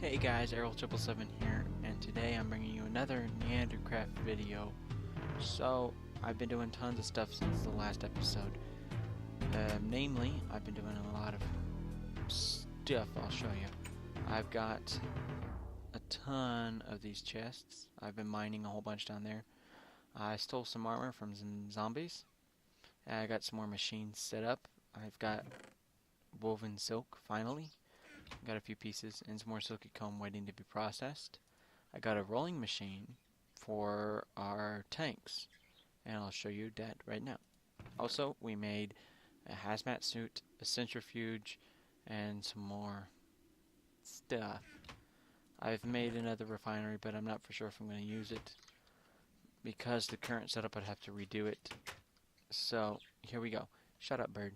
Hey guys, Errol777 here, and today I'm bringing you another Neandercraft video. So, I've been doing tons of stuff since the last episode. Namely, I've been doing a lot of stuff I'll show you. I've got a ton of these chests. I've been mining a whole bunch down there. I stole some armor from some zombies. I got some more machines set up. I've got woven silk, finally. Got a few pieces and some more silky comb waiting to be processed. I got a rolling machine for our tanks, and I'll show you that right now. Also, we made a hazmat suit, a centrifuge, and some more stuff. I've made another refinery, but I'm not for sure if I'm going to use it because the current setup I'd have to redo it. So, here we go. Shut up, bird.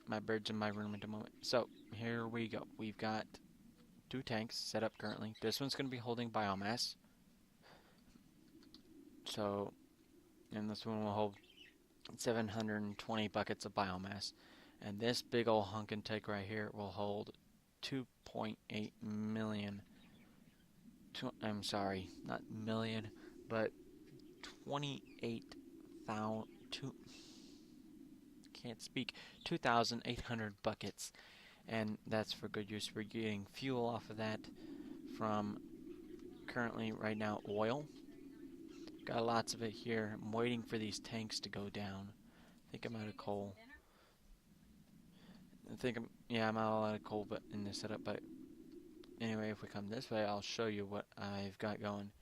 My bird's in my room at the moment. So, here we go. We've got 2 tanks set up currently. This one's going to be holding biomass. So, and this one will hold 720 buckets of biomass. And this big old hunkin' tank right here will hold 2.8 million. I'm sorry, not million, but 28,000. Can't speak. 2,800 buckets. And that's for good use. We're getting fuel off of that from currently right now oil. Got lots of it here. I'm waiting for these tanks to go down. I think I'm out of coal. I'm out of coal but in this setup, but anyway, if we come this way, I'll show you what I've got going.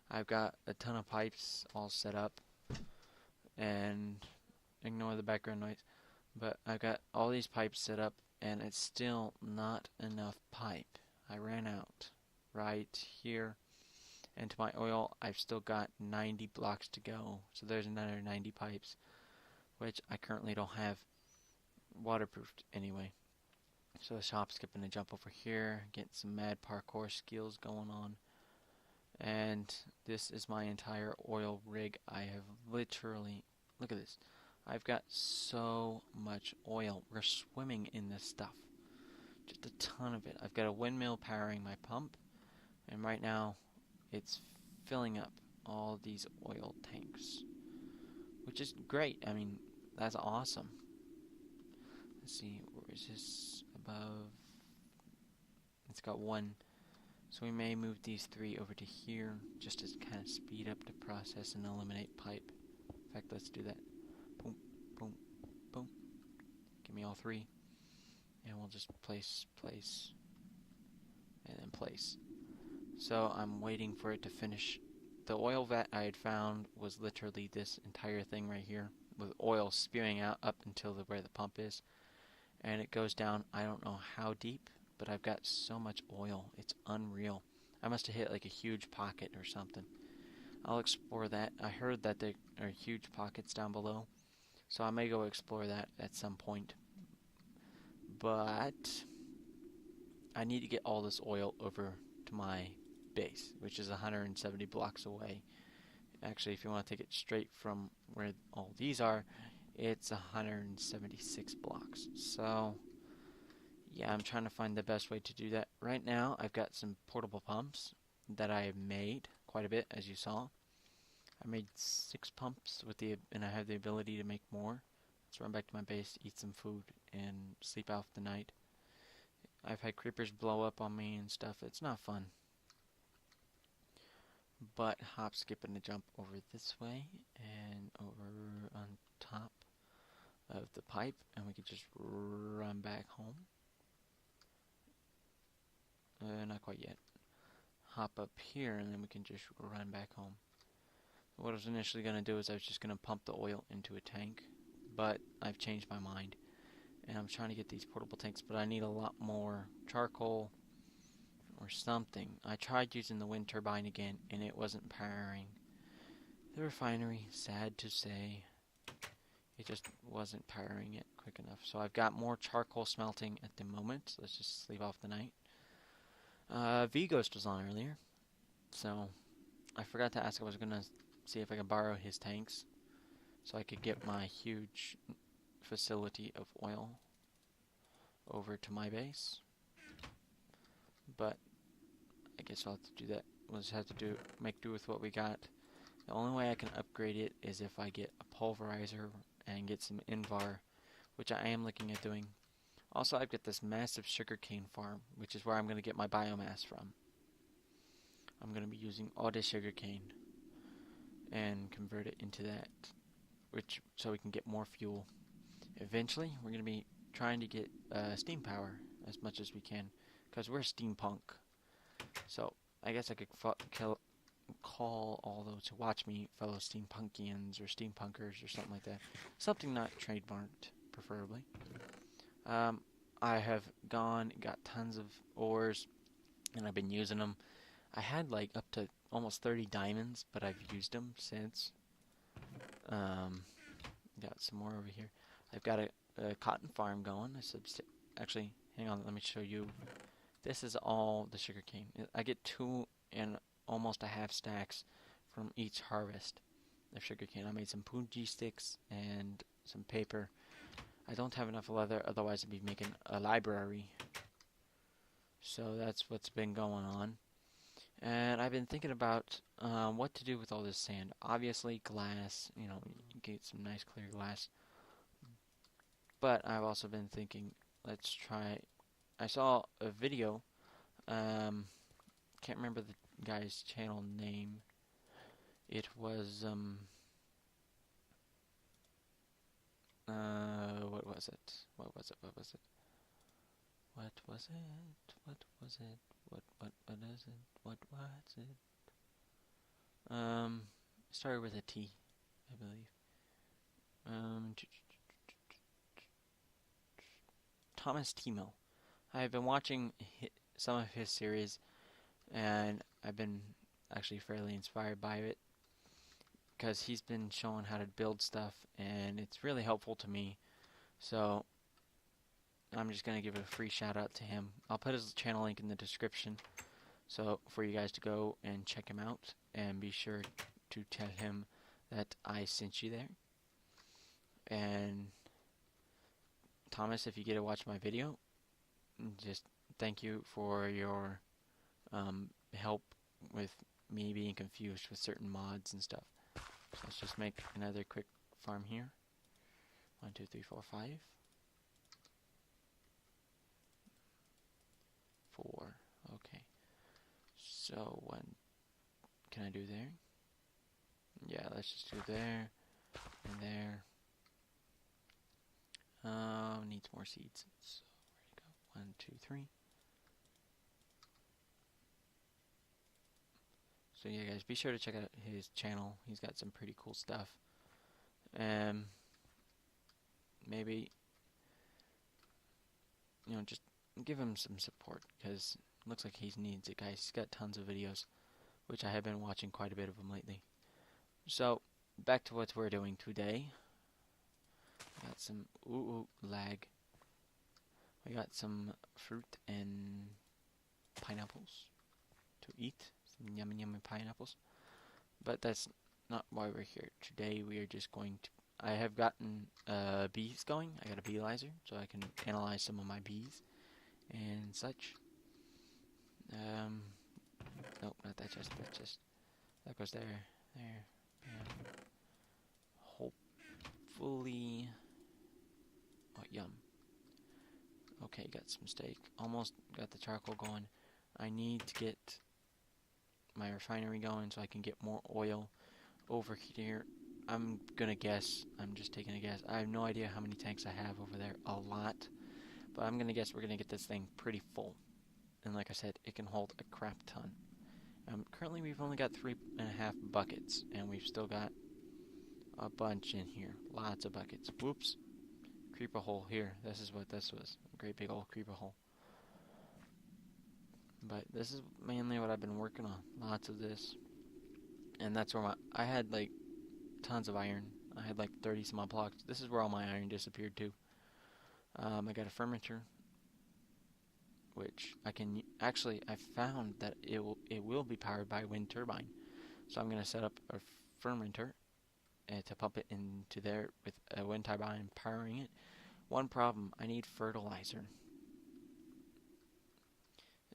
I've got a ton of pipes all set up, and ignore the background noise, but I've got all these pipes set up, and it's still not enough pipe. I ran out right here, and to my oil I've still got 90 blocks to go, so there's another 90 pipes, which I currently don't have waterproofed anyway. So let's hop, skip, and a jump over here, get some mad parkour skills going on. And this is my entire oil rig. I have literally, look at this, I've got so much oil. We're swimming in this stuff. Just a ton of it. I've got a windmill powering my pump, and right now it's filling up all these oil tanks, which is great. I mean, that's awesome. Let's see, where is this above? It's got 1. So we may move these 3 over to here just to kind of speed up the process and eliminate pipe. In fact, let's do that. Boom, boom, boom. Give me all 3. And we'll just place, and then place. So I'm waiting for it to finish. The oil vat I had found was literally this entire thing right here, with oil spewing out up until where the pump is. And it goes down, I don't know how deep, but I've got so much oil. It's unreal. I must have hit like a huge pocket or something. I'll explore that. I heard that there are huge pockets down below, so I may go explore that at some point. But I need to get all this oil over to my base, which is 170 blocks away. Actually, if you want to take it straight from where all these are, it's 176 blocks. So yeah, I'm trying to find the best way to do that. Right now, I've got some portable pumps that I have made quite a bit, as you saw. I made 6 pumps and I have the ability to make more. Let's run back to my base, eat some food, and sleep off the night. I've had creepers blow up on me and stuff. It's not fun. But hop, skip, and a jump over this way and over on top of the pipe, and we can just run back home. Not quite yet. Hop up here, and then we can just run back home. What I was initially going to do is I was just going to pump the oil into a tank, but I've changed my mind, and I'm trying to get these portable tanks, but I need a lot more charcoal or something. I tried using the wind turbine again, and it wasn't powering the refinery. Sad to say, it just wasn't powering it quick enough. So I've got more charcoal smelting at the moment. Let's just sleep off the night. V-Ghost was on earlier, so I forgot to ask. I was going to see if I could borrow his tanks so I could get my huge facility of oil over to my base. but I guess I'll have to do that. We'll just have to make do with what we got. The only way I can upgrade it is if I get a pulverizer and get some Invar, which I am looking at doing. Also, I've got this massive sugarcane farm, which is where I'm going to get my biomass from. I'm going to be using all this sugarcane and convert it into that, so we can get more fuel. Eventually, we're going to be trying to get steam power as much as we can, because we're steampunk. So I guess I could call all those who watch me fellow steampunkians or steampunkers or something like that. Something not trademarked, preferably. I have got tons of ores, and I've been using them. I had like up to almost 30 diamonds, but I've used them since. Got some more over here. I've got a cotton farm going. Actually, hang on, let me show you. This is all the sugarcane. I get 2 and almost a half stacks from each harvest of sugarcane. I made some punji sticks and some paper. I don't have enough leather, otherwise I'd be making a library. So that's what's been going on. And I've been thinking about what to do with all this sand. Obviously glass, you get some nice clear glass. But I've also been thinking, let's try. I saw a video. Can't remember the guy's channel name. It was what was it? What was it? What was it? What was it? What was it? What is it? What was it? Started with a T, I believe. Thomas Timo. I've been watching some of his series, and I've been actually fairly inspired by it, because he's been showing how to build stuff, and it's really helpful to me. So I'm just going to give a free shout out to him. I'll put his channel link in the description, so for you guys to go and check him out, and be sure to tell him that I sent you there. And Thomas, if you get to watch my video, just thank you for your help with me being confused with certain mods and stuff. So let's just make another quick farm here. 1, 2, 3, 4, 5. 4. Okay. So what can I do there? Yeah, let's just do there and there. Needs more seeds. So where'd it go? 1, 2, 3. So yeah, guys, be sure to check out his channel. He's got some pretty cool stuff. Maybe, just give him some support, because it looks like he needs it, guys. He's got tons of videos, which I have been watching quite a bit of them lately. So back to what we're doing today. Got some lag. We got some fruit and pineapples to eat. Some yummy pineapples. But that's not why we're here. Today we are just going to... I have gotten bees going. I got a beelyzer, so I can analyze some of my bees and such. Nope, not that chest. That chest. That goes there. There. Yeah. Hopefully... Oh, yum. Okay, got some steak. Almost got the charcoal going. I need to get my refinery going so I can get more oil over here. I'm gonna guess. I'm just taking a guess. I have no idea how many tanks I have over there. A lot. But I'm gonna guess we're gonna get this thing pretty full. And like I said, it can hold a crap ton. Currently we've only got 3.5 buckets, and we've still got a bunch in here. Lots of buckets. Whoops. Creeper hole here. This is what this was. A great big old creeper hole. But this is mainly what I've been working on. Lots of this. And that's where I had like tons of iron. I had like 30 some odd blocks. This is where all my iron disappeared to. I got a fermenter, which I can actually... I found that it will be powered by a wind turbine. So I'm going to set up a fermenter to pump it into there with a wind turbine powering it. One problem, I need fertilizer.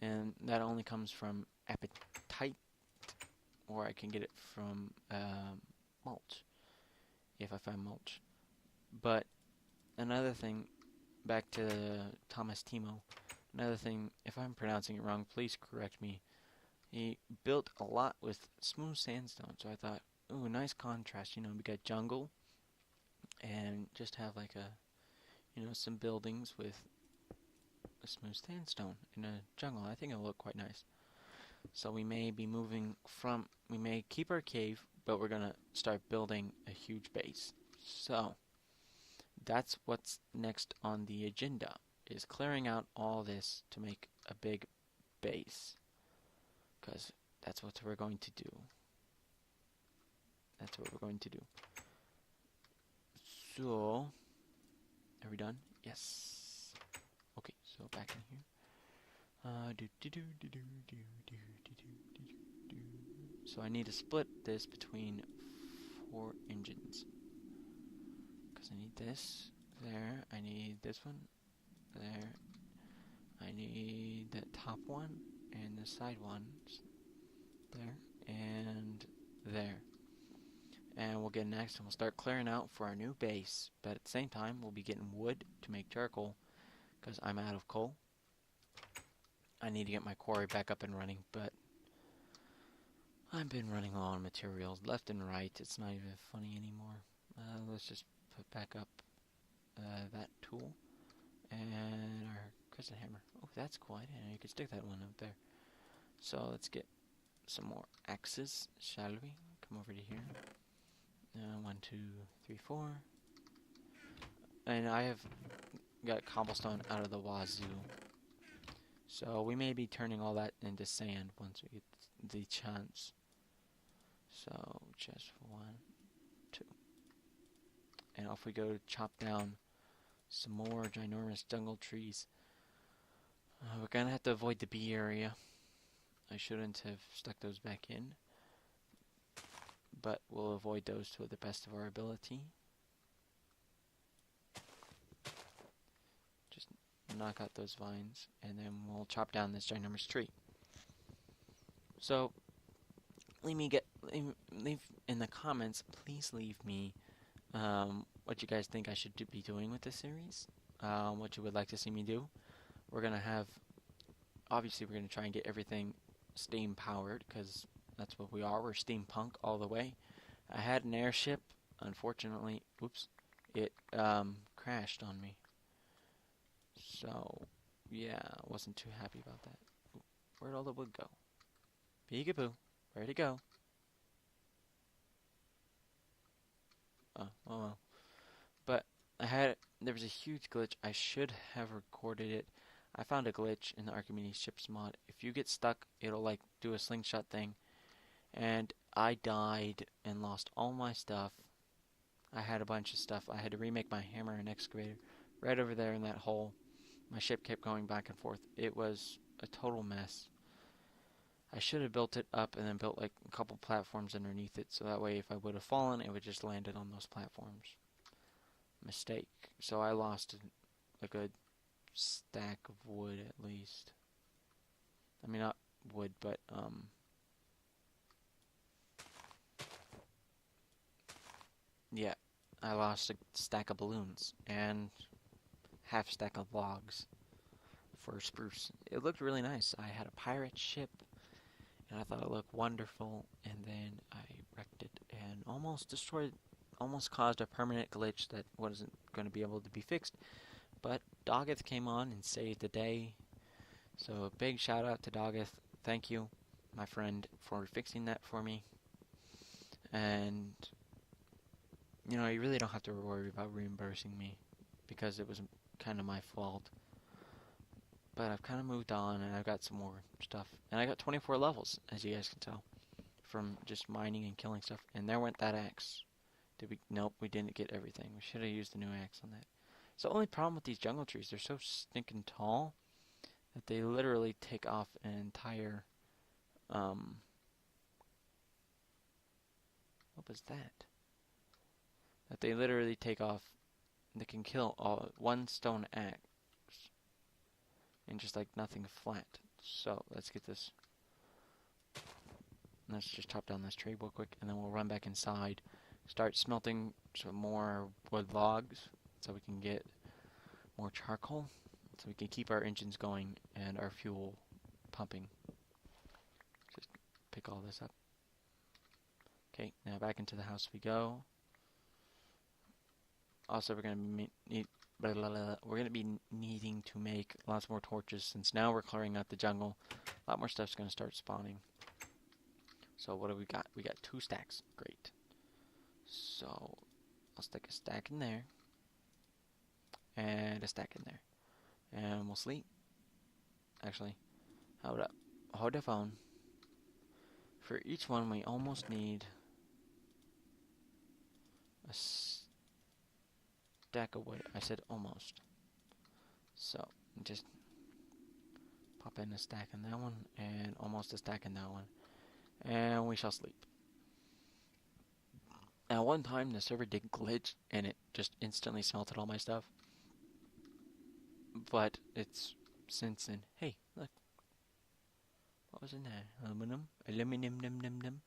and that only comes from appetite, or I can get it from mulch, if I find mulch. But another thing, back to Thomas Timo, another thing, if I'm pronouncing it wrong, please correct me. He built a lot with smooth sandstone, so I thought, ooh, nice contrast, we got jungle, and just have like some buildings with a smooth sandstone in a jungle. I think it'll look quite nice. So we may be we may keep our cave, but we're gonna start building a huge base. So that's what's next on the agenda, is clearing out all this to make a big base. Because that's what we're going to do. That's what we're going to do. So, are we done? Yes. Okay, so back in here. So I need to split this between 4 engines. Because I need this there. I need this one there. I need the top one and the side ones there and there. And we'll get next and we'll start clearing out for our new base. But at the same time, we'll be getting wood to make charcoal because I'm out of coal. I need to get my quarry back up and running, but I've been running low on materials left and right. It's not even funny anymore. Let's just put back up that tool and our crescent hammer. Oh, that's cool. I didn't know you could stick that one up there. So let's get some more axes, shall we? Come over to here. 1, 2, 3, 4. And I have got cobblestone out of the wazoo. So we may be turning all that into sand once we get the chance. So just 1, 2. And off we go to chop down some more ginormous jungle trees. We're gonna have to avoid the bee area. I shouldn't have stuck those back in, but we'll avoid those to the best of our ability. Just knock out those vines, and then we'll chop down this ginormous tree. So, leave in the comments. Please leave me what you guys think I should be doing with this series. What you would like to see me do. We're gonna have, obviously, we're gonna try and get everything steam powered, because that's what we are. We're steampunk all the way. I had an airship. Unfortunately, oops, it crashed on me. So, yeah, I wasn't too happy about that. Ooh, where'd all the wood go? Peekaboo, where'd it go? Oh well. But there was a huge glitch. I should have recorded it. I found a glitch in the Archimedes ships mod. If you get stuck, it'll like do a slingshot thing. And I died and lost all my stuff. I had a bunch of stuff. I had to remake my hammer and excavator right over there in that hole. My ship kept going back and forth. It was a total mess. I should have built it up and then built like a couple platforms underneath it, so that way if I would have fallen, it would just landed on those platforms. Mistake. So I lost a good stack of wood at least. I mean, not wood, but yeah, I lost a stack of balloons and half stack of logs for spruce. It looked really nice. I had a pirate ship and I thought it looked wonderful, and then I wrecked it and almost destroyed, almost caused a permanent glitch that wasn't going to be able to be fixed. But Doggeth came on and saved the day. So a big shout out to Doggeth. Thank you, my friend, for fixing that for me. And you really don't have to worry about reimbursing me because it was kind of my fault. But I've kind of moved on and I've got some more stuff. And I got 24 levels, as you guys can tell, from just mining and killing stuff. And there went that axe. Nope, we didn't get everything. We should have used the new axe on that. So the only problem with these jungle trees, they're so stinking tall that they literally take off an entire, what was that? That they literally take off, they can kill one stone axe, and just like nothing flat. So let's get this. Let's just chop down this tree real quick, and then we'll run back inside, start smelting some more wood logs, so we can get more charcoal, so we can keep our engines going and our fuel pumping. Just pick all this up. Okay, now back into the house we go. Also, we're gonna be needing to make lots more torches, since now we're clearing out the jungle. A lot more stuff's gonna start spawning. So what do we got? We got 2 stacks. Great. So I'll stick a stack in there and a stack in there, and we'll sleep. Actually, hold up. Hold the phone. For each one, we almost need a stack of wood. I said almost. So just pop in a stack in that one, and almost a stack in that one, and we shall sleep. Now, one time the server did glitch, and it just instantly smelted all my stuff. But it's since then. Hey, look. What was in there? Aluminum? Aluminum, num, num, num.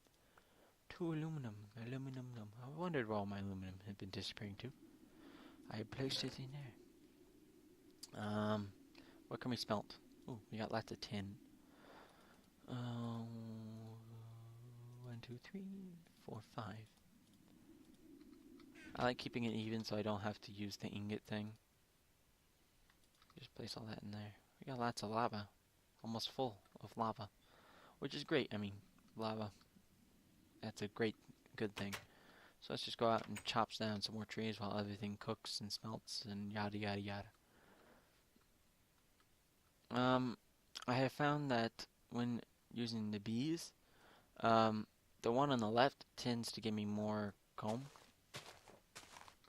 2 aluminum. Aluminum, num. I wondered where all my aluminum had been disappearing to. I placed it in there. What can we smelt? Ooh, we got lots of tin. 1, 2, 3, 4, 5. I like keeping it even so I don't have to use the ingot thing. Just place all that in there. We got lots of lava. Almost full of lava. Which is great. I mean, lava. That's a good thing. So let's just go out and chop down some more trees while everything cooks and smelts and yada yada yada. I have found that when using the bees, the one on the left tends to give me more comb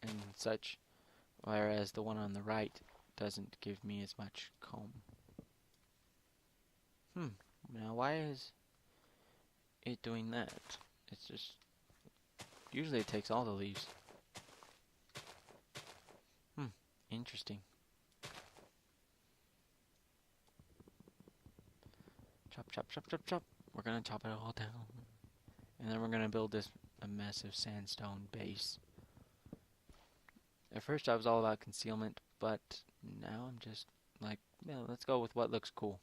and such, whereas the one on the right doesn't give me as much comb. Now why is it doing that? It's just, usually it takes all the leaves. Interesting. Chop, chop, chop, chop, chop. We're gonna chop it all down. And then we're gonna build a massive sandstone base. At first I was all about concealment, but now I'm just like, yeah, let's go with what looks cool.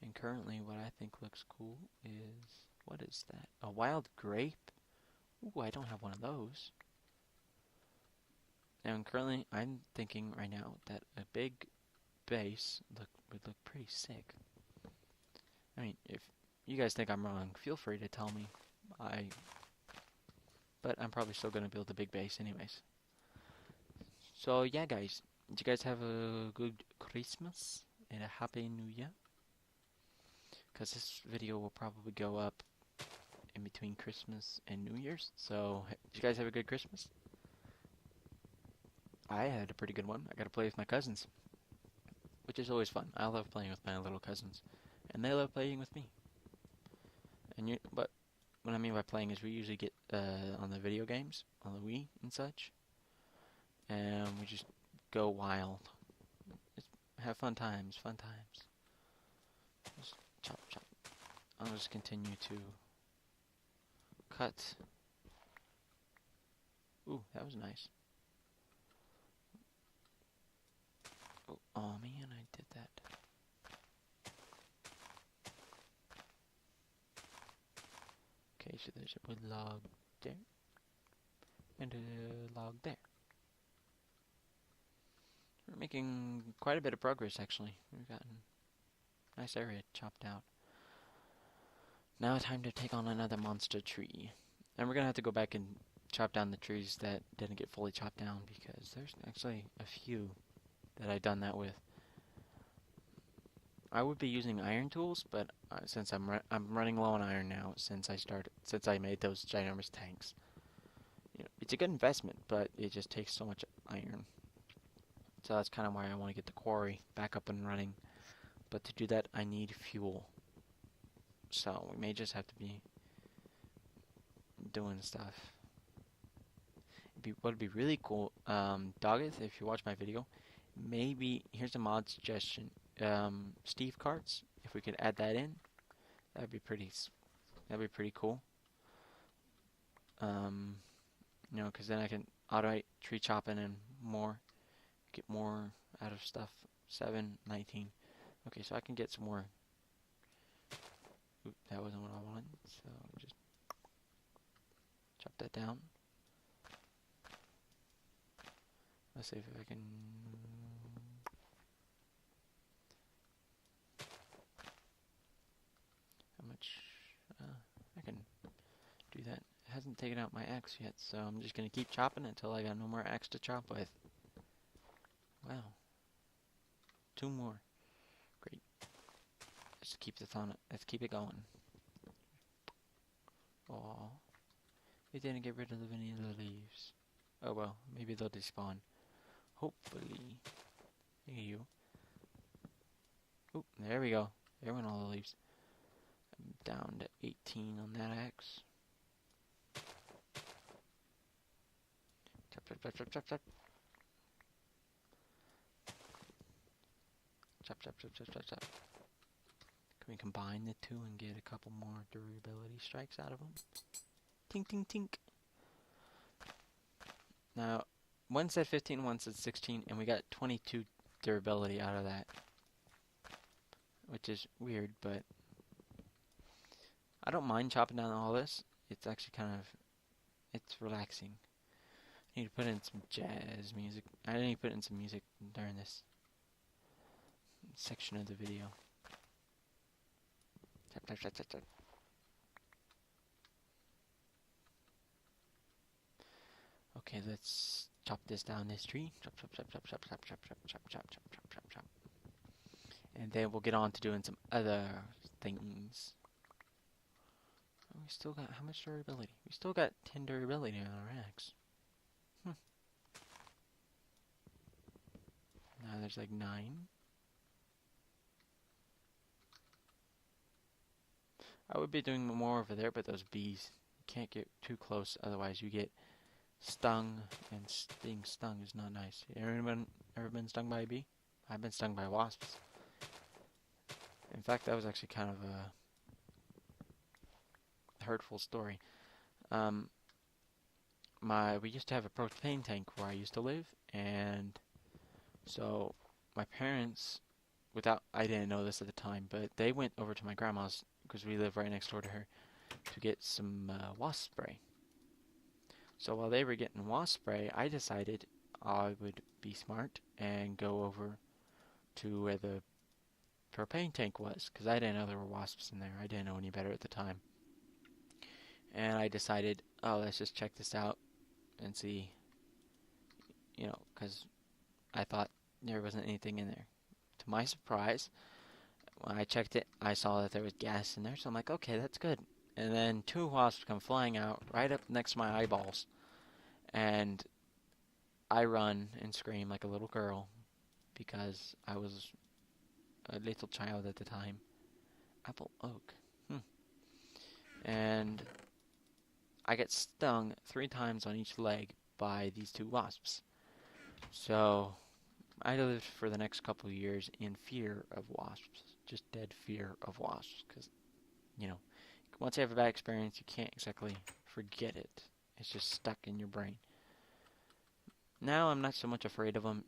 And currently what I think looks cool is, what is that? A wild grape? Ooh, I don't have one of those. And currently I'm thinking right now that a big base would look pretty sick. I mean, if you guys think I'm wrong, feel free to tell me. But I'm probably still gonna build a big base anyways. So yeah, guys, did you guys have a good Christmas and a happy New Year? Because this video will probably go up in between Christmas and New Year's. So, did you guys have a good Christmas? I had a pretty good one. I got to play with my cousins, which is always fun. I love playing with my little cousins, and they love playing with me. But what I mean by playing is we usually get on the video games, on the Wii and such, and we just go wild. Have fun times. Just chop, chop. I'll just continue to cut. Ooh, that was nice. Oh man, I did that. Okay, so there's a wood log there, and a log there. We're making quite a bit of progress, actually. We've gotten a nice area chopped out. Now time to take on another monster tree. And we're going to have to go back and chop down the trees that didn't get fully chopped down, because there's actually a few that I've done that with. I would be using iron tools, but since I'm running low on iron now, since I made those ginormous tanks. You know, it's a good investment, but it just takes so much iron. So that's kind of why I want to get the quarry back up and running. But to do that, I need fuel. So we may just have to be doing stuff. What'd be really cool, Doggeth, if you watch my video, maybe here's a mod suggestion. Steve carts If we could add that in, that'd be pretty cool. You know, because then I can automate tree chopping and get more out of stuff. 7, 19. Okay, so I can get some more. Oop, that wasn't what I wanted. So just chop that down. Let's see if I can. How much? I can do that. It hasn't taken out my axe yet, so I'm just gonna keep chopping until I got no more axe to chop with. Wow. 2 more. Great. Let's keep this on it. Let's keep it going. Oh, it didn't get rid of any of the leaves. Oh well, maybe they'll despawn. Hopefully. Hey you. Oop, there we go. There went all the leaves. I'm down to 18 on that axe. Chop, chop, chop, chop, chop, chop. Chop, chop, chop, chop, chop, chop. Can we combine the two and get a couple more durability strikes out of them? Tink, tink, tink. Now, one said 15, one said 16, and we got 22 durability out of that. Which is weird, but I don't mind chopping down all this. It's actually it's relaxing. I need to put in some jazz music. I need to put in some music during this section of the video. Chop, chop, chop, chop, chop. Okay, let's chop this down this tree. Chop, chop, chop, chop, chop, chop, chop, chop, chop, chop, chop, chop, chop, chop. And then we'll get on to doing some other things. We still got how much durability? We still got 10 durability on our axe. Now there's like 9. I would be doing more over there, but those bees, you can't get too close, otherwise you get stung, and being stung is not nice. Anyone ever been stung by a bee? I've been stung by wasps. In fact, that was actually kind of a hurtful story. We used to have a propane tank where I used to live, and so my parents, I didn't know this at the time, but they went over to my grandma's, because we live right next door to her, to get some wasp spray. So while they were getting wasp spray, I decided I would be smart and go over to where the propane tank was, because I didn't know there were wasps in there. I didn't know any better at the time. And I decided, oh, let's just check this out and see, you know, because I thought there wasn't anything in there. To my surprise, when I checked it, I saw that there was gas in there, so I'm like, okay, that's good. And then 2 wasps come flying out right up next to my eyeballs, and I run and scream like a little girl because I was a little child at the time. Apple oak. And I get stung 3 times on each leg by these 2 wasps. So I lived for the next couple of years in fear of wasps. Just dead fear of wasps. Because, you know, once you have a bad experience, you can't exactly forget it. It's just stuck in your brain. Now I'm not so much afraid of them.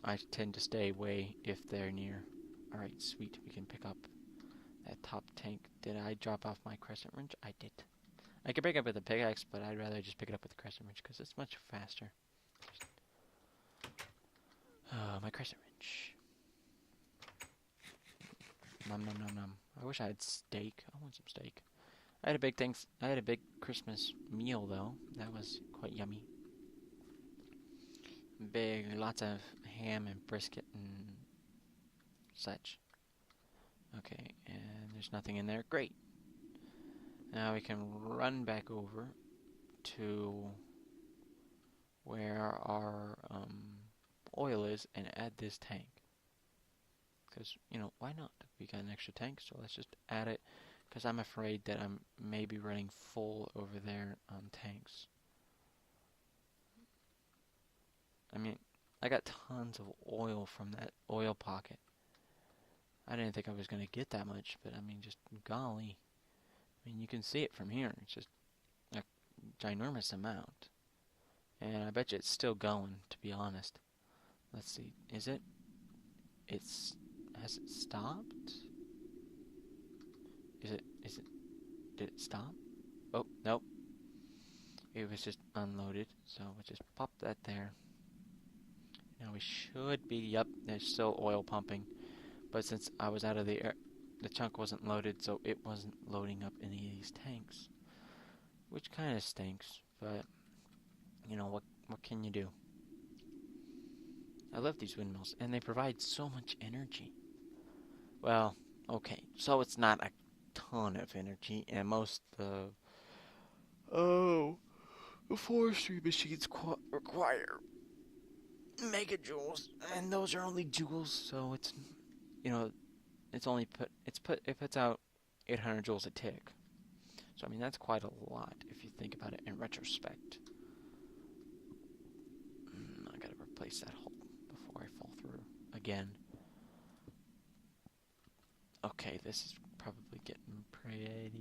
I tend to stay away if they're near. Alright, sweet. We can pick up that top tank. Did I drop off my crescent wrench? I did. I could pick it up with a pickaxe, but I'd rather just pick it up with a crescent wrench because it's much faster. My crescent wrench. Nom nom nom nom. I wish I had steak. I want some steak. I had a big Christmas meal though. That was quite yummy. Lots of ham and brisket and such. Okay, and there's nothing in there. Great. Now we can run back over to where our oil is and add this tank. Because, you know, why not? We got an extra tank, so let's just add it. Because I'm afraid that I'm maybe running full over there on tanks. I mean, I got tons of oil from that oil pocket. I didn't think I was gonna get that much, but I mean, just golly. I mean, you can see it from here. It's just a ginormous amount. And I bet you it's still going, to be honest. Let's see. Is it? Has it stopped? Did it stop? Oh, nope. It was just unloaded, so we'll just pop that there. Now we should be, yep, there's still oil pumping. But since I was out of the air, the chunk wasn't loaded, so it wasn't loading up any of these tanks. Which kind of stinks, but, you know, what can you do? I love these windmills, and they provide so much energy. Well, okay, so it's not a ton of energy, and most of the forestry machines require megajoules, and those are only joules, so it's, you know, it puts out 800 joules a tick. So I mean that's quite a lot if you think about it in retrospect. I gotta replace that hole before I fall through again. Okay, this is probably getting pretty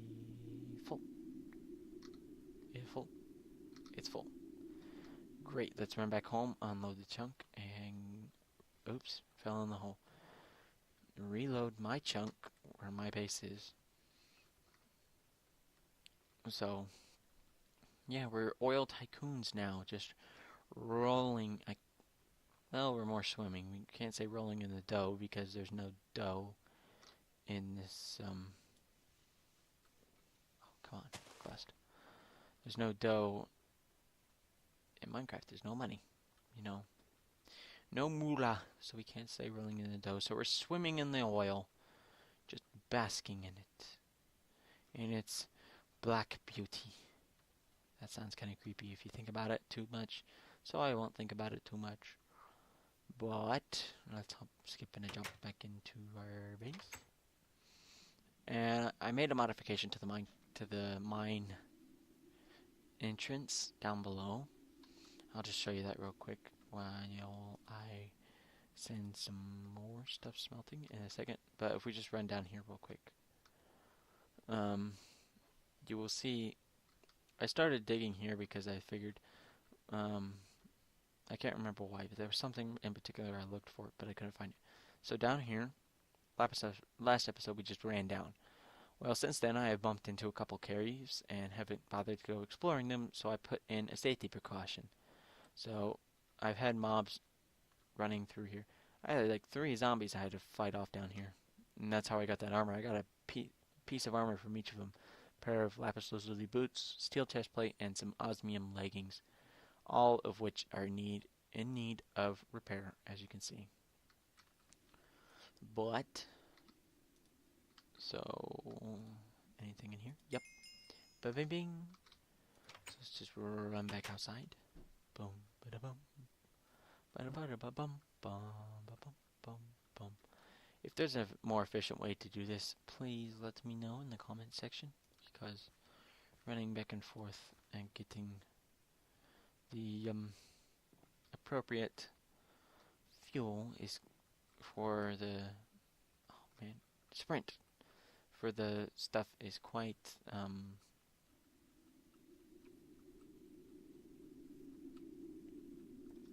full. Is it full? It's full. Great, let's run back home, unload the chunk, and oops, fell in the hole. Reload my chunk where my base is. So, yeah, we're oil tycoons now, just rolling. Well, we're more swimming. We can't say rolling in the dough because there's no dough in this, oh, come on, Quest. There's no dough in Minecraft. There's no money, you know. No moolah, so we can't say rolling in the dough. So we're swimming in the oil, just basking in it. In its black beauty. That sounds kind of creepy if you think about it too much, so I won't think about it too much. But let's skip and jump back into our base. And I made a modification to the mine entrance down below. I'll just show you that real quick while I send some more stuff smelting in a second. But if we just run down here real quick, you will see I started digging here because I figured, I can't remember why, but there was something in particular I looked for, but I couldn't find it. So down here, last episode we just ran down. Well, since then I have bumped into a couple caves and haven't bothered to go exploring them, so I put in a safety precaution. So I've had mobs running through here. I had like 3 zombies I had to fight off down here, and that's how I got that armor. I got a piece of armor from each of them. Pair of lapis lazuli boots, steel chestplate, and some osmium leggings, all of which are in need of repair, as you can see. But so anything in here? Yep. Bing bing. So let's just run back outside. Boom, bada bum, bada bada ba bum, bum, ba bum, bum, bum. If there's a more efficient way to do this, please let me know in the comment section, because running back and forth and getting the appropriate fuel is for the sprint for the stuff is quite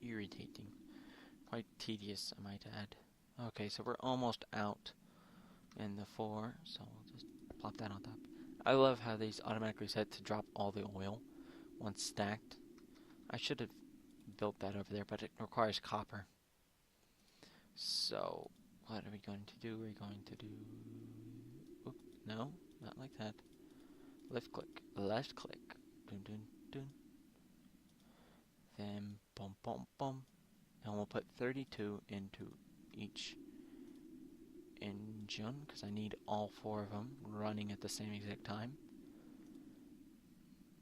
irritating, quite tedious, I might add. Okay, so we're almost out in the 4, so we'll just plop that on top. I love how these automatically set to drop all the oil once stacked. I should have built that over there, but it requires copper. So, what are we going to do? We're going to do... Oop, no, not like that. Left click. Dun dun dun. Then, boom, boom, boom. And we'll put 32 into each engine, because I need all 4 of them running at the same exact time.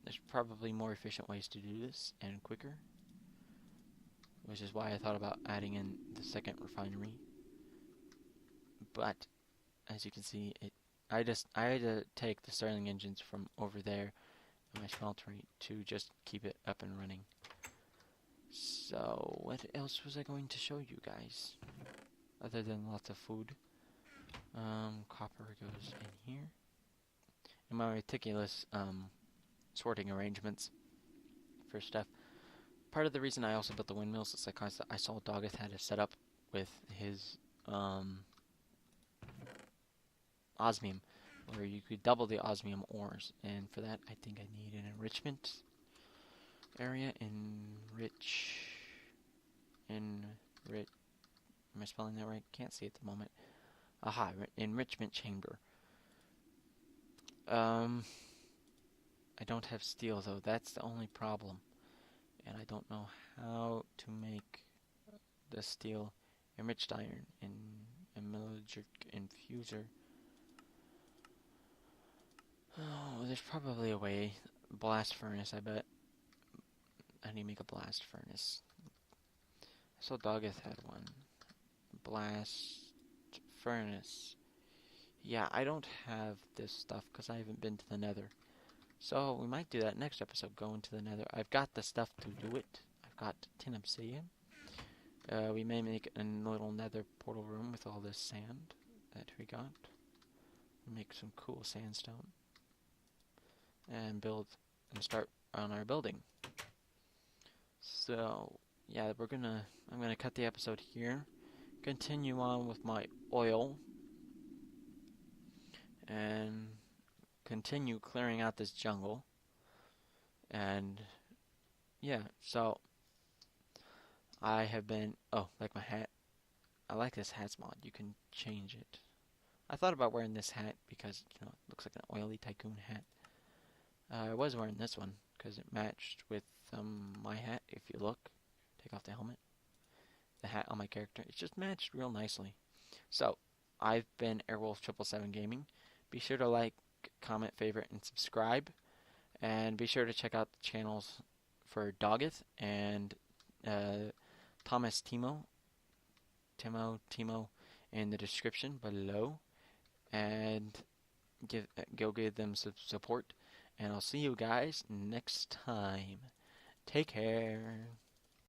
There's probably more efficient ways to do this, and quicker, which is why I thought about adding in the second refinery. But as you can see, I had to take the Starling engines from over there in my smeltery to just keep it up and running. So what else was I going to show you guys other than lots of food? Copper goes in here. And my meticulous sorting arrangements for stuff. Part of the reason I also built the windmills is because I saw Doggett had a setup with his osmium, where you could double the osmium ores, and for that I think I need an enrichment area. Am I spelling that right? Can't see at the moment. Aha, enrichment chamber. I don't have steel though. That's the only problem, and I don't know how to make the steel enriched iron in a metallurgic infuser. Oh, there's probably a way. Blast furnace, I bet. I need to make a blast furnace. I saw Doggett had one. Blast furnace. Yeah, I don't have this stuff because I haven't been to the nether. So we might do that next episode, go into the nether. I've got the stuff to do it. I've got 10 obsidian. We may make a little nether portal room with all this sand that we got. Make some cool sandstone. And build and start on our building. So, yeah, I'm gonna cut the episode here. Continue on with my oil. And continue clearing out this jungle. And yeah, so I have been, oh, like my hat. I like this hats mod. You can change it. I thought about wearing this hat because, you know, it looks like an oily tycoon hat. I was wearing this one because it matched with my hat. If you look, take off the helmet, the hat on my character, it just matched real nicely. So, I've been Airwolf777 Gaming. Be sure to like, comment, favorite, and subscribe. And be sure to check out the channels for Doggett and Thomas Timo in the description below. And go give them some support. And I'll see you guys next time. Take care.